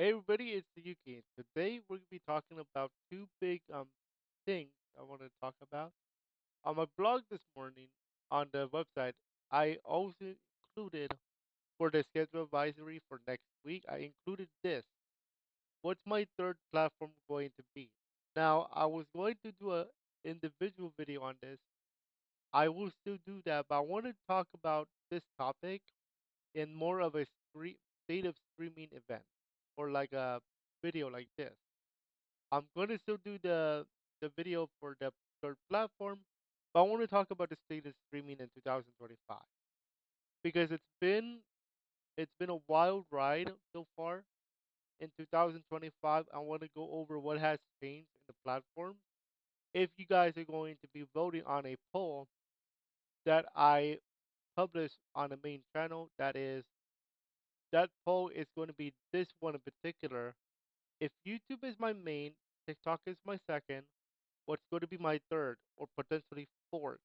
Hey everybody, it's the Yuki. Today we're gonna be talking about two big things I want to talk about. On my blog this morning on the website, I also included for the schedule advisory for next week. I included this. What's my third platform going to be? Now I was going to do a individual video on this. I will still do that, but I want to talk about this topic in more of a state of streaming event or like a video like this. I'm gonna still do the video for the third platform, but I want to talk about the state of streaming in 2025 because it's been a wild ride so far. In 2025, I want to go over what has changed in the platform. If you guys are going to be voting on a poll that I publish on the main channel, that poll is going to be this one in particular. If YouTube is my main, TikTok is my second, what's going to be my third or potentially fourth?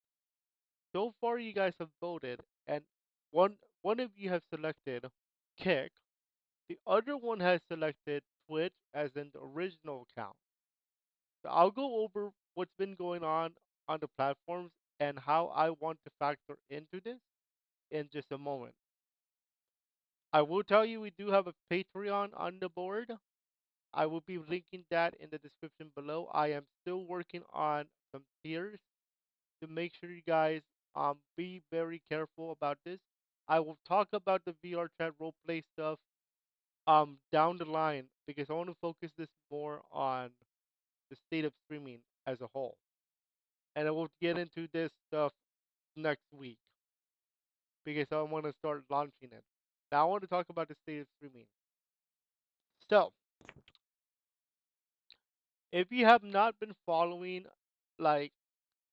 So far, you guys have voted, and one of you have selected Kick. The other one has selected Twitch as in the original account. So I'll go over what's been going on the platforms and how I want to factor into this in just a moment. I will tell you we do have a Patreon on the board. I will be linking that in the description below. I am still working on some tiers to make sure you guys be very careful about this. I will talk about the VR chat roleplay stuff down the line because I want to focus this more on the state of streaming as a whole. And I will get into this stuff next week because I want to start launching it. Now I want to talk about the state of streaming. So, if you have not been following like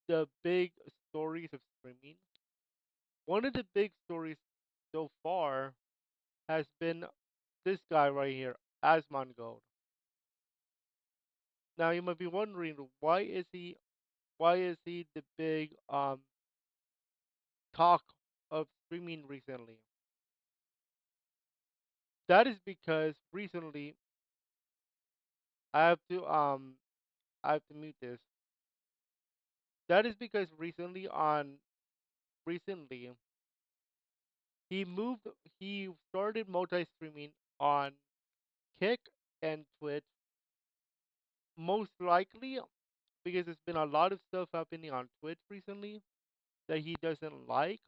the big stories of streaming, one of the big stories so far has been this guy right here, Asmongold. Now you might be wondering why is he the big talk of streaming recently? That is because recently I have to um I have to mute this. That is because recently he he started multi streaming on Kick and Twitch, most likely because there's been a lot of stuff happening on Twitch recently that he doesn't like,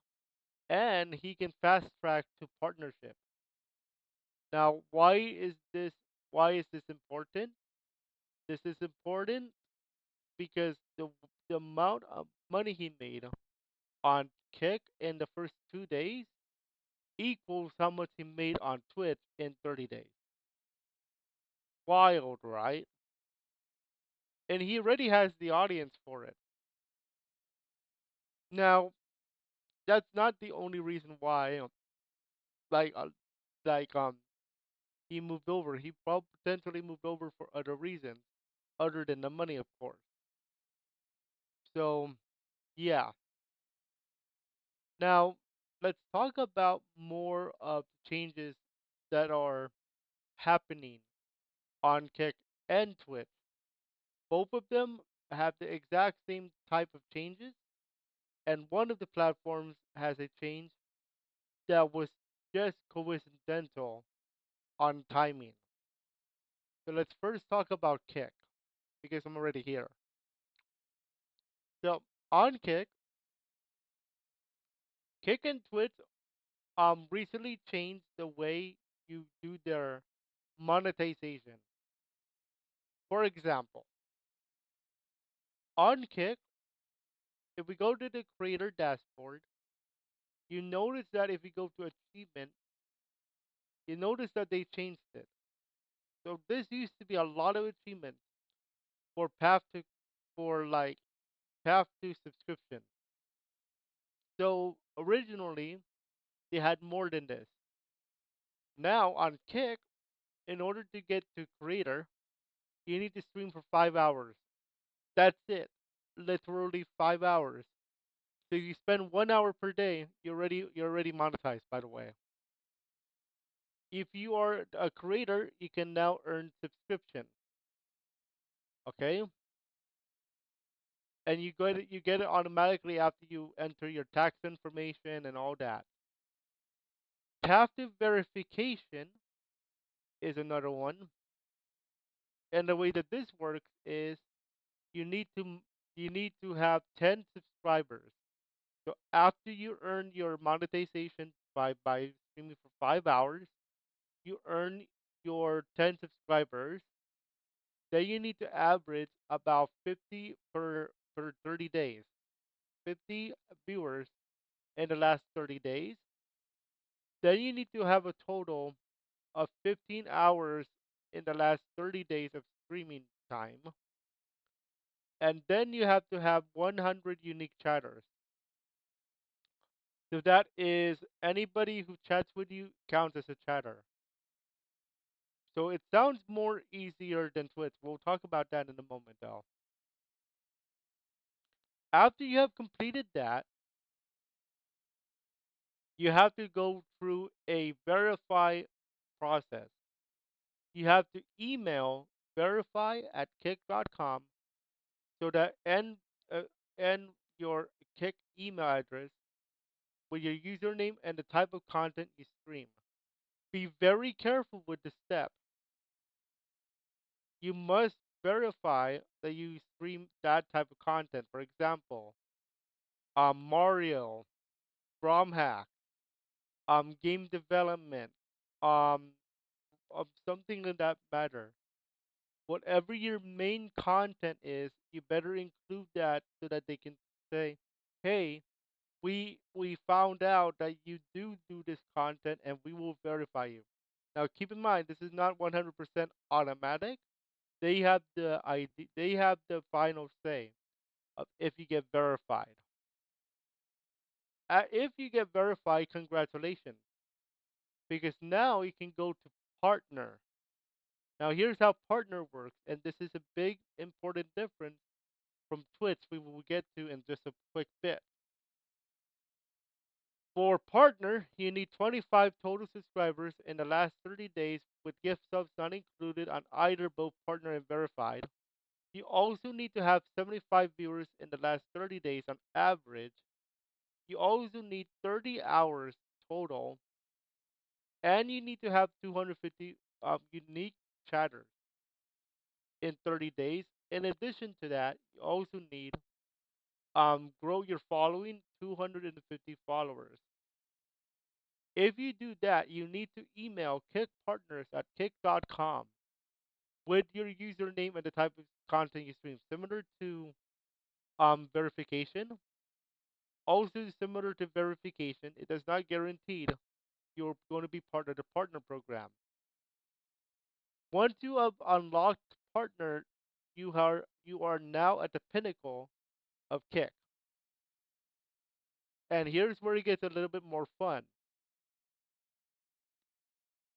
and he can fast track to partnership. Now, why is this important? This is important because the amount of money he made on Kick in the first 2 days equals how much he made on Twitch in 30 days. Wild, right? And he already has the audience for it. Now, that's not the only reason why, like, uh, like he moved over. He probably potentially moved over for other reasons, other than the money, of course. So, yeah. Now, let's talk about more of the changes that are happening on Kick and Twitch. Both of them have the exact same type of changes, and one of the platforms has a change that was just coincidental on timing. So let's first talk about Kick because I'm already here. So on Kick and Twitch recently changed the way you do their monetization. For example, on Kick, if we go to the creator dashboard, you notice that if we go to achievement, you notice that they changed it. So this used to be a lot of achievements for like path to subscription. So originally they had more than this. Now on Kick, in order to get to creator, you need to stream for 5 hours. That's it. Literally 5 hours. So you spend 1 hour per day, you're already monetized, by the way. If you are a creator, you can now earn subscription. Okay, and you get it automatically after you enter your tax information and all that. Captive verification is another one, and the way that this works is you need to you need to have 10 subscribers. So after you earn your monetization by streaming for 5 hours, you earn your 10 subscribers. Then you need to average about 50 per 30 days. 50 viewers in the last 30 days. Then you need to have a total of 15 hours in the last 30 days of streaming time. And then you have to have 100 unique chatters. So that is anybody who chats with you counts as a chatter. So it sounds more easier than Twitch. We'll talk about that in a moment, though. After you have completed that, you have to go through a verify process. You have to email verify at kick.com so that and your kick email address with your username and the type of content you stream. Be very careful with the step. You must verify that you stream that type of content. For example, Mario, ROM hack, game development, um, something in that matter. Whatever your main content is, you better include that so that they can say, "Hey, we found out that you do this content, and we will verify you." Now, keep in mind, this is not 100% automatic. They have the ID, they have the final say of if you get verified. If you get verified, congratulations, because now you can go to partner. Now, here's how partner works, and this is a big important difference from Twitch we will get to in just a quick bit. For partner, you need 25 total subscribers in the last 30 days with gift subs not included on either both partner and verified. You also need to have 75 viewers in the last 30 days on average. You also need 30 hours total, and you need to have 250 unique chatters in 30 days. In addition to that, you also need grow your following 250 followers. If you do that, you need to email kickpartners at kick.com with your username and the type of content you stream, similar to verification. Also, similar to verification, it does not guarantee you're going to be part of the partner program. Once you have unlocked partner, you are now at the pinnacle of Kick. And here's where it gets a little bit more fun.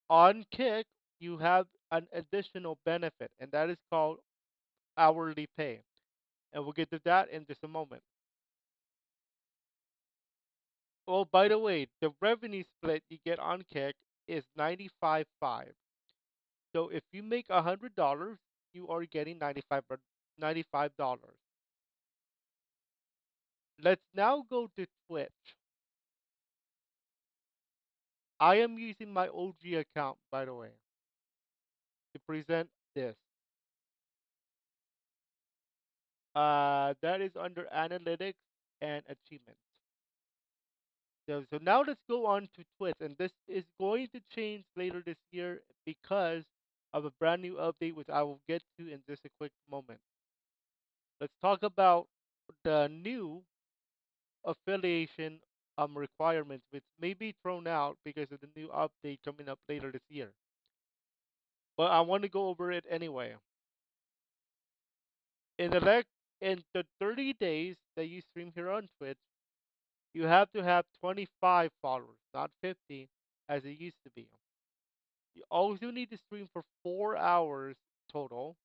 On Kick, you have an additional benefit, and that is called hourly pay. And we'll get to that in just a moment. Oh, by the way, the revenue split you get on Kick is 95-5. So if you make $100, you are getting $95. Let's now go to Twitch. I am using my OG account, by the way, to present this. That is under analytics and achievements. So now let's go on to Twitch, and this is going to change later this year because of a brand new update, which I will get to in just a quick moment. Let's talk about the new affiliation requirements, which may be thrown out because of the new update coming up later this year. But I want to go over it anyway. In the in the 30 days that you stream here on Twitch, you have to have 25 followers, not 50 as it used to be. You also need to stream for 4 hours total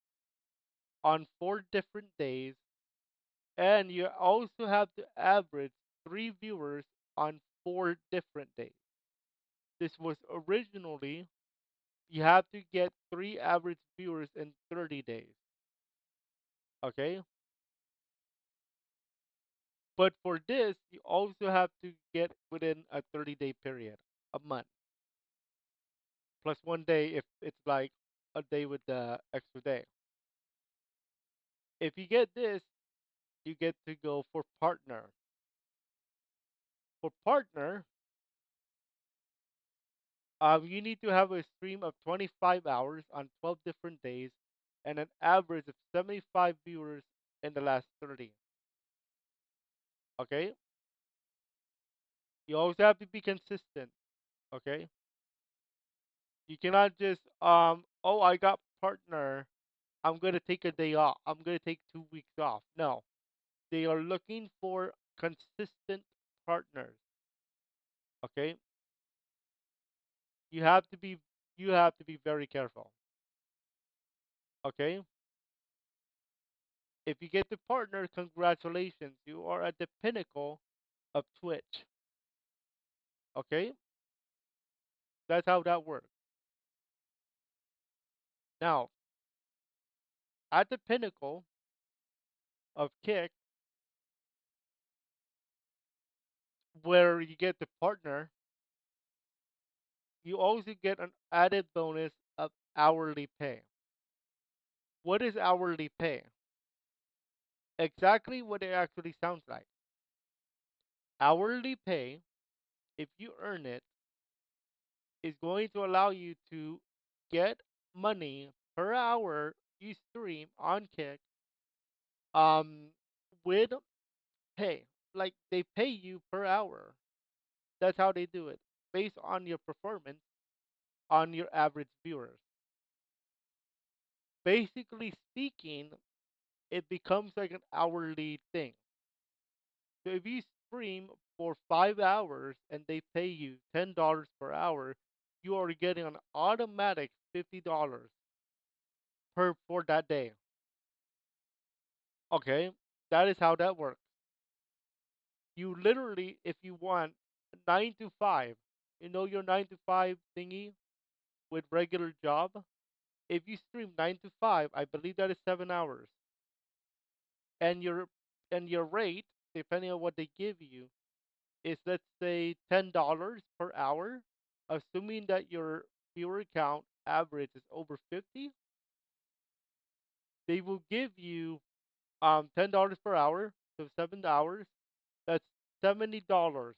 on 4 different days, and you also have to average 3 viewers on 4 different days. This was originally You have to get three average viewers in 30 days. Okay? But for this, you also have to get within a 30-day period, a month, plus 1 day if it's like a day with the extra day. If you get this, you get to go for partner. For partner, you need to have a stream of 25 hours on 12 different days and an average of 75 viewers in the last 30. Okay? You also have to be consistent. Okay? You cannot just oh, I got partner, I'm gonna take a day off. I'm gonna take 2 weeks off. No. They are looking for consistent partners. Okay? You have to be you have to be very careful. Okay? If you get the partner, congratulations. You are at the pinnacle of Twitch. Okay? That's how that works. Now, at the pinnacle of Kick, where you get the partner, you also get an added bonus of hourly pay. What is hourly pay? Exactly what it actually sounds like. Hourly pay, if you earn it, is going to allow you to get money per hour you stream on Kick um with pay. Like they pay you per hour. That's how they do it. Based on your performance on your average viewers. Basically speaking, it becomes like an hourly thing. So if you stream for 5 hours and they pay you $10 per hour, you are getting an automatic $50 per for that day. Okay, that is how that works. You literally, if you want 9 to 5, your 9 to 5 thingy with regular job. If you stream 9 to 5, I believe that is 7 hours, and your rate, depending on what they give you, is let's say $10 per hour, assuming that your viewer count average is over 50. They will give you $10 per hour, so 7 hours. That's $70.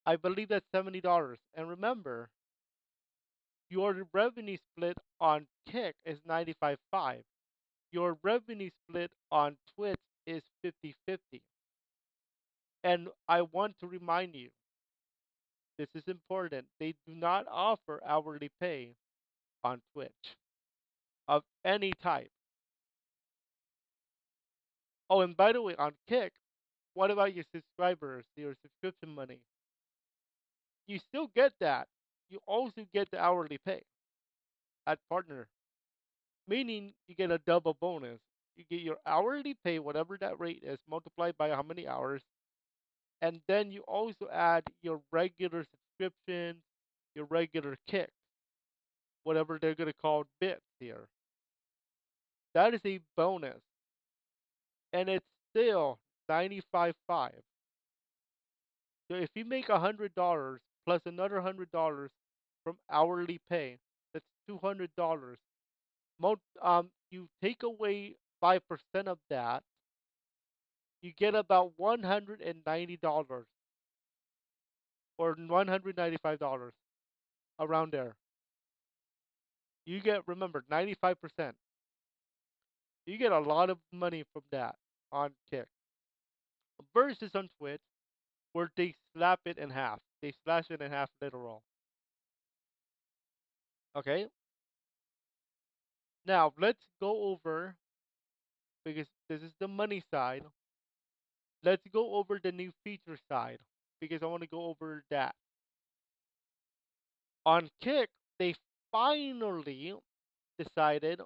I believe that's $70. And remember, your revenue split on Kick is 95/5. Your revenue split on Twitch is 50/50. And I want to remind you, this is important. They do not offer hourly pay on Twitch of any type. Oh, and by the way, on Kick, what about your subscribers, your subscription money? You still get that. You also get the hourly pay at partner, meaning you get a double bonus. You get your hourly pay, whatever that rate is, multiplied by how many hours, and then you also add your regular subscription, your regular Kick, whatever they're gonna call bits here. That is a bonus, and it's still 95/5. So if you make $100 plus another $100 from hourly pay, that's $200. You take away 5% of that, you get about $190 or $195 around there. You get, remember, 95%. You get a lot of money from that on Kick. Versus on Twitch, where they slap it in half. They slash it in half literal. Okay? Now, let's go over, because this is the money side, let's go over the new feature side, because I want to go over that. On Kick, they finally decided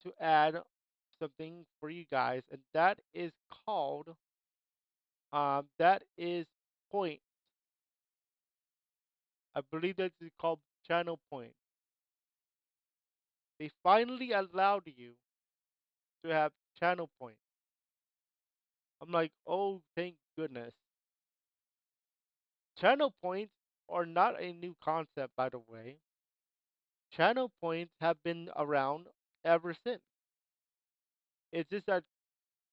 to add something for you guys, and that is called, that is point. I believe that is called channel points. They finally allowed you to have channel points. I'm like, oh, thank goodness. Channel points are not a new concept, by the way. Channel points have been around ever since. It's just that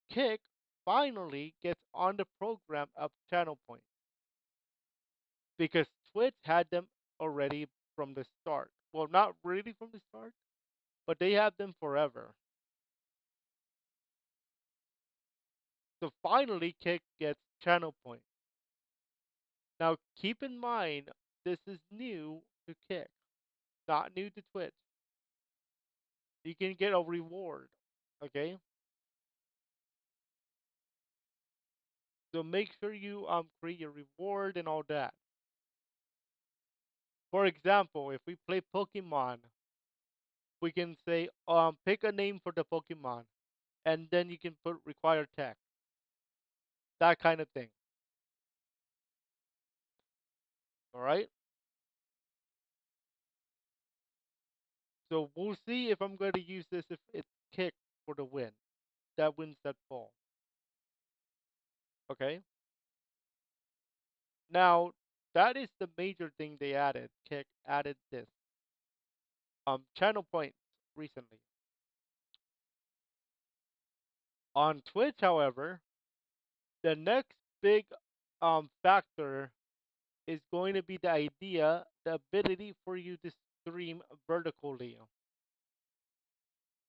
Kick finally gets on the program of channel points because Twitch had them already from the start. Well, not really from the start, but they have them forever. So finally, Kick gets channel points. Now, keep in mind, this is new to Kick, not new to Twitch. You can get a reward, okay? So make sure you create your reward and all that. For example, if we play Pokemon, we can say pick a name for the Pokemon, and then you can put required text, that kind of thing. All right. So we'll see if I'm going to use this if it's Kick for the win. That wins that fall. Okay. Now that is the major thing they added. Kick added this channel points recently. On Twitch, however, the next big factor is going to be the ability for you to stream vertically.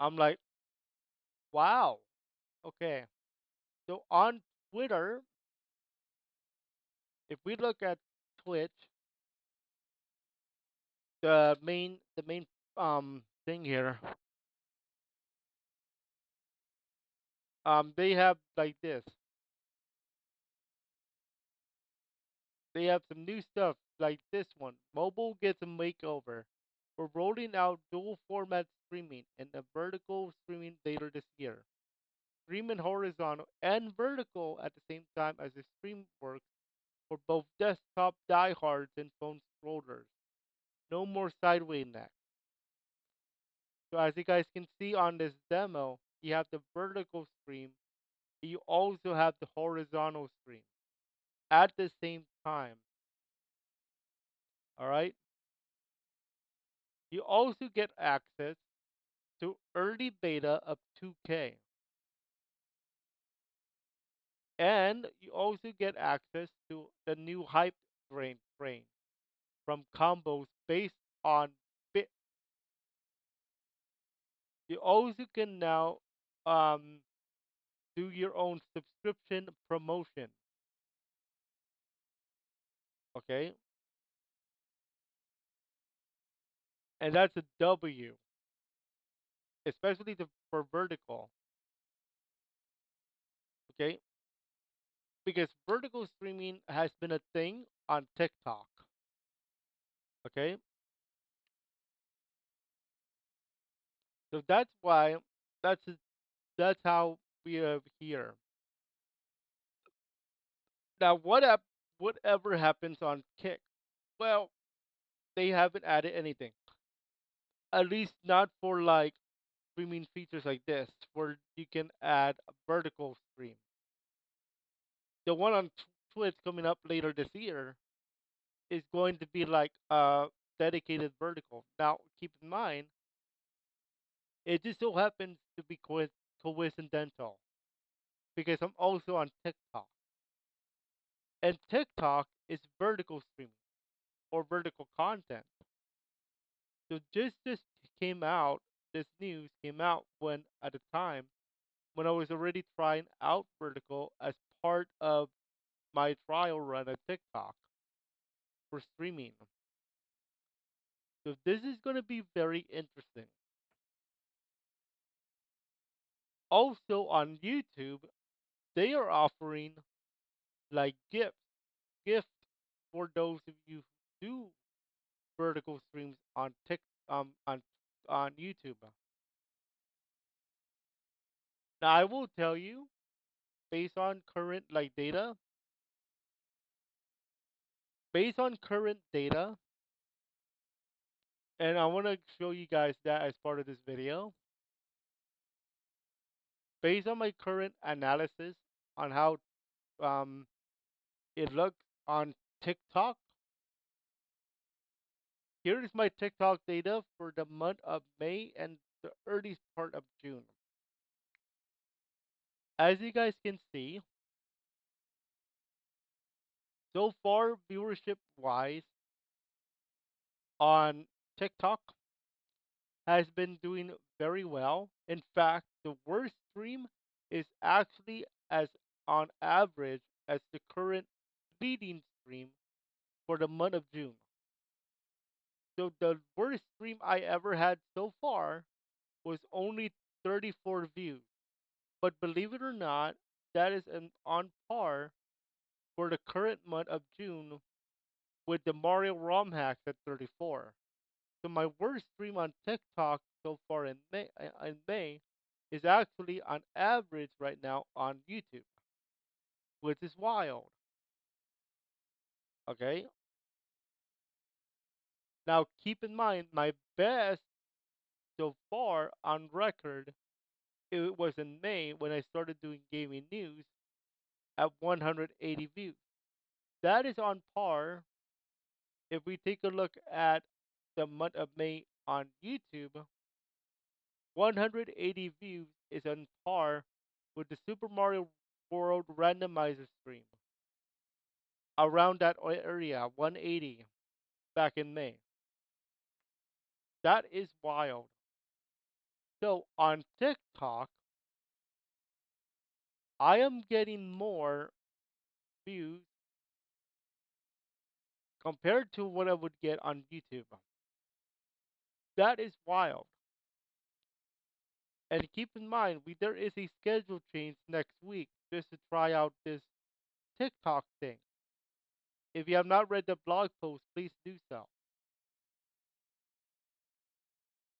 I'm like, wow. Okay. So on Twitter, if we look at Twitch, the main thing here, they have like this. They have some new stuff like this one. Mobile gets a makeover. We're rolling out dual format streaming and a vertical streaming later this year. Stream in horizontal and vertical at the same time as the stream works for both desktop diehards and phone scrollers. No more sideways neck. So as you guys can see on this demo, you have the vertical stream. You also have the horizontal stream at the same time. All right. You also get access to early beta of 2K, and you also get access to the new hype train from combos based on bit. You also can now um, do your own subscription promotion. Okay, and that's a W, especially for vertical. Okay, because vertical streaming has been a thing on TikTok. Okay, so that's why that's that's how we are here. Now, whatever happens on Kick? Well, they haven't added anything. At least not for like streaming features like this, where you can add a vertical stream. The one on Twitch coming up later this year is going to be like dedicated vertical. Now, keep in mind, it just so happens to be coincidental because I'm also on TikTok, and TikTok is vertical streaming or vertical content. So just came out. This news came out when at the time when I was already trying out vertical as part of my trial run at TikTok for streaming. So this is going to be very interesting. Also on YouTube, they are offering like gift for those of you who do vertical streams on Tik on YouTube. Now I will tell you, based on current like data, based on current data, And I want to show you guys that as part of this video. Based on my current analysis on how um, it looks on TikTok, here is my TikTok data for the month of May and the early part of June. As you guys can see, so far, viewership wise, on TikTok has been doing very well. In fact, the worst stream is actually as on average as the current leading stream for the month of June. So the worst stream I ever had so far was only 34 views. But believe it or not, that is on par for the current month of June with the Mario ROM hacks at 34. So my worst stream on TikTok so far in May is actually on average right now on YouTube, which is wild. Okay. Now keep in mind my best so far on record it was in May when I started doing gaming news at 180 views. That is on par if we take a look at the month of May on YouTube. 180 views is on par with the Super Mario World randomizer stream around that area, 180 back in May. That is wild. So on TikTok, I am getting more views compared to what I would get on YouTube. That is wild. And keep in mind, there is a schedule change next week just to try out this TikTok thing. If you have not read the blog post, please do so.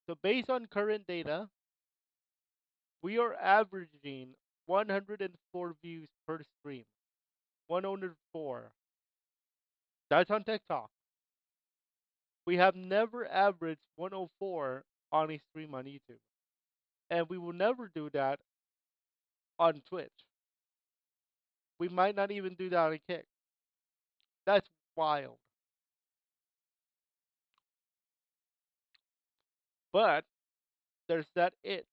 So based on current data, we are averaging 104 views per stream. 104. That's on TikTok. We have never averaged 104 on a stream on YouTube. And we will never do that on Twitch. We might not even do that on Kick. That's wild. But there's that itch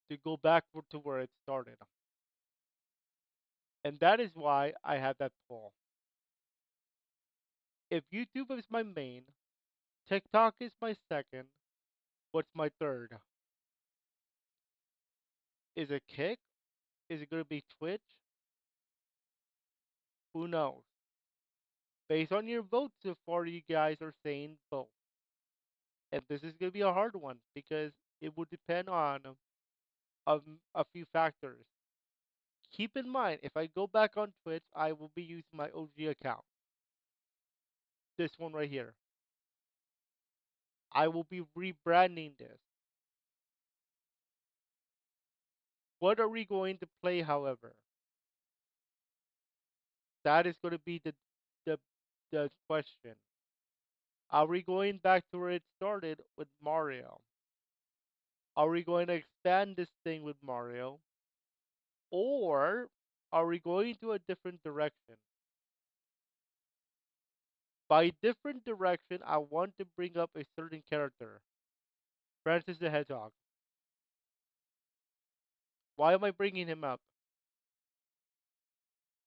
to go back to where it started. And that is why I had that poll. If YouTube is my main, TikTok is my second, what's my third? Is it Kick? Is it going to be Twitch? Who knows? Based on your votes so far, you guys are saying both. And this is going to be a hard one because it would depend on a few factors. Keep in mind, if I go back on Twitch, I will be using my OG account. This one right here. I will be rebranding this. What are we going to play, however? That is going to be the the question. Are we going back to where it started with Mario? Are we going to expand this thing with Mario? Or are we going to a different direction? By different direction, I want to bring up a certain character. Francis the Hedgehog. Why am I bringing him up?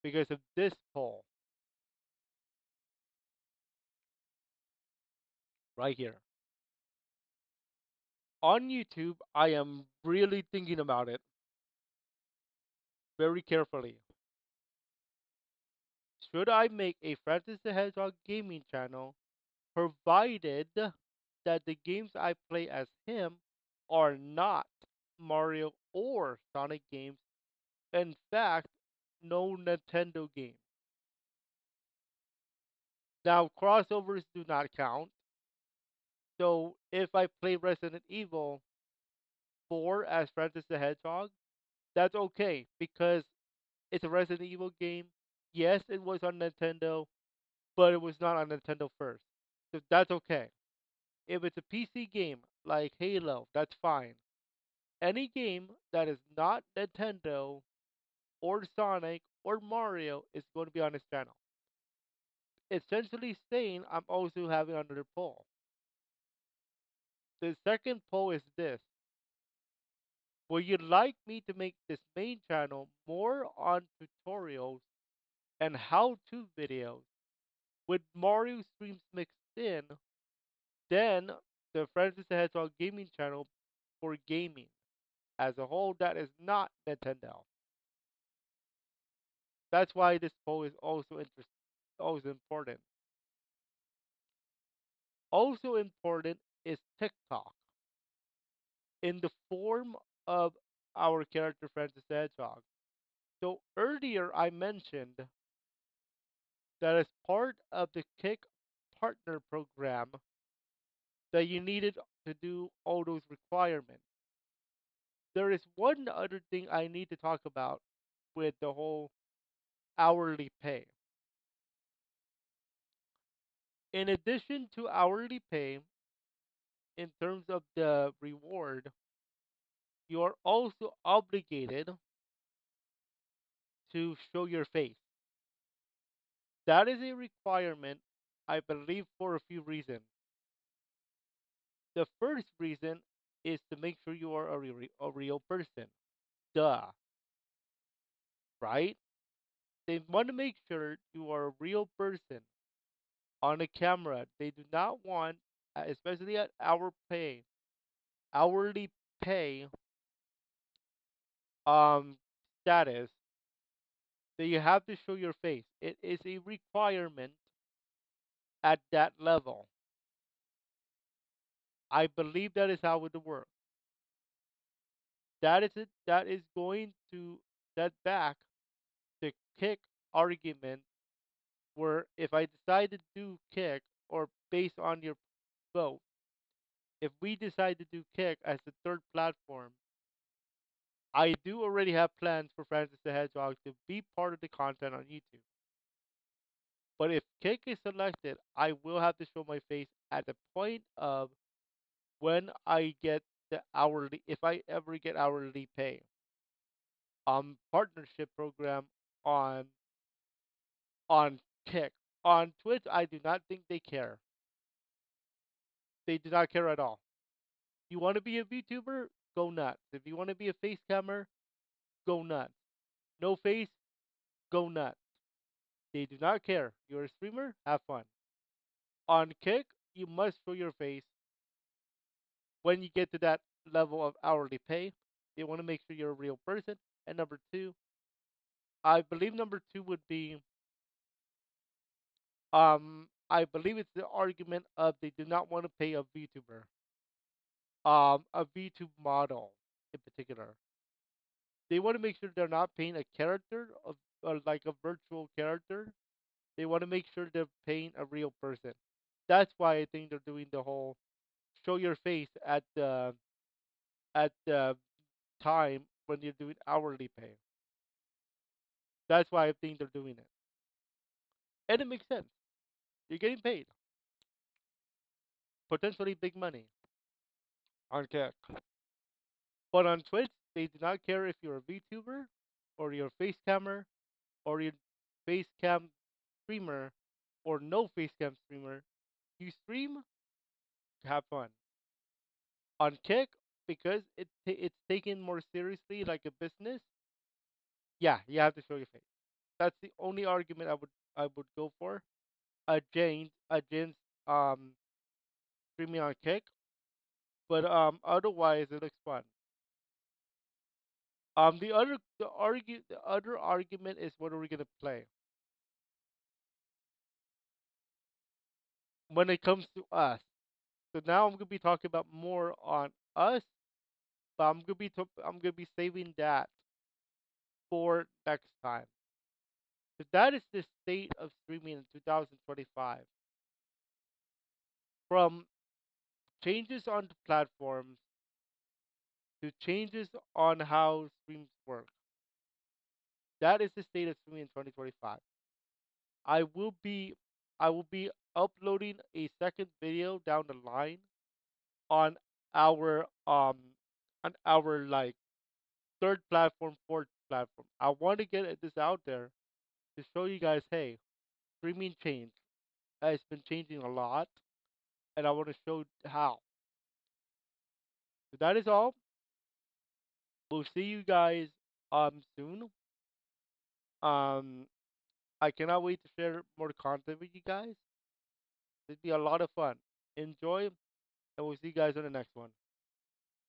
Because of this poll right here. On YouTube, I am really thinking about it very carefully. Should I make a Francis the Hedgehog gaming channel provided that the games I play as him are not Mario or Sonic games? In fact, no Nintendo game. Now, crossovers do not count. So if I play Resident Evil 4 as Francis the Hedgehog, that's okay because it's a Resident Evil game. Yes, it was on Nintendo, but it was not on Nintendo first. So that's okay. If it's a PC game like Halo, that's fine. Any game that is not Nintendo or Sonic or Mario is going to be on his channel. Essentially saying I'm also having another poll. The second poll is this: would you like me to make this main channel more on tutorials and how-to videos with Mario streams mixed in than the Francis the Hedgehog gaming channel for gaming as a whole that is not Nintendo? That's why this poll is also also important. Also important is TikTok in the form of our character Francis the Hedgehog. So earlier I mentioned that as part of the Kick Partner program that you needed to do all those requirements. There is one other thing I need to talk about with the whole hourly pay. In addition to hourly pay, in terms of the reward, you are also obligated to show your face. That is a requirement, I believe, for a few reasons. The first reason is to make sure you are a real person. Duh, right? They want to make sure you are a real person on a camera. They do not want, especially at hourly pay um status, that you have to show your face. It is a requirement at that level. I believe that is how it works. That is it. That is going to set back the kick argument where if I decide to do kick or based on your vote, if we decide to do kick as the third platform, I do already have plans for Francis the Hedgehog to be part of the content on YouTube. But if kick is selected, I will have to show my face at the point of when I get the hourly, if I ever get hourly pay. Partnership program on on kick. On Twitch, I do not think they care. They do not care at all. You want to be a VTuber? Go nuts. If you want to be a face cammer, go nuts. No face, go nuts. They do not care. You're a streamer, have fun. On Kick, you must show your face when you get to that level of hourly pay. They want to make sure you're a real person. And number two, I believe number two would be I believe it's the argument of they do not want to pay a VTuber. A VTube model in particular. They want to make sure they're not paying a character of like a virtual character. They want to make sure they're paying a real person. That's why I think they're doing the whole show your face at the time when you're doing hourly pay. That's why I think they're doing it, and it makes sense. You're getting paid, potentially big money on Kick, but on Twitch they do not care if you're a VTuber or you're a face cammer or you're face cam streamer or no face cam streamer. You stream, have fun. On Kick, because it's taken more seriously like a business. Yeah, you have to show your face. That's the only argument I would go for. A Jane's um streaming on Kick, but otherwise it looks fun. The other argument is what are we gonna play when it comes to us. So now I'm gonna be talking about more on us, but I'm gonna be saving that for next time. So that is the state of streaming in 2025. From changes on the platforms to changes on how streams work. That is the state of streaming in 2025. I will be I will be uploading a second video down the line on our like third platform, fourth platform. I want to get this out there to show you guys, hey, streaming changed. It's been changing a lot, and I want to show how. So that is all. We'll see you guys soon. Um, I cannot wait to share more content with you guys. It'll be a lot of fun. Enjoy, and we'll see you guys on the next one.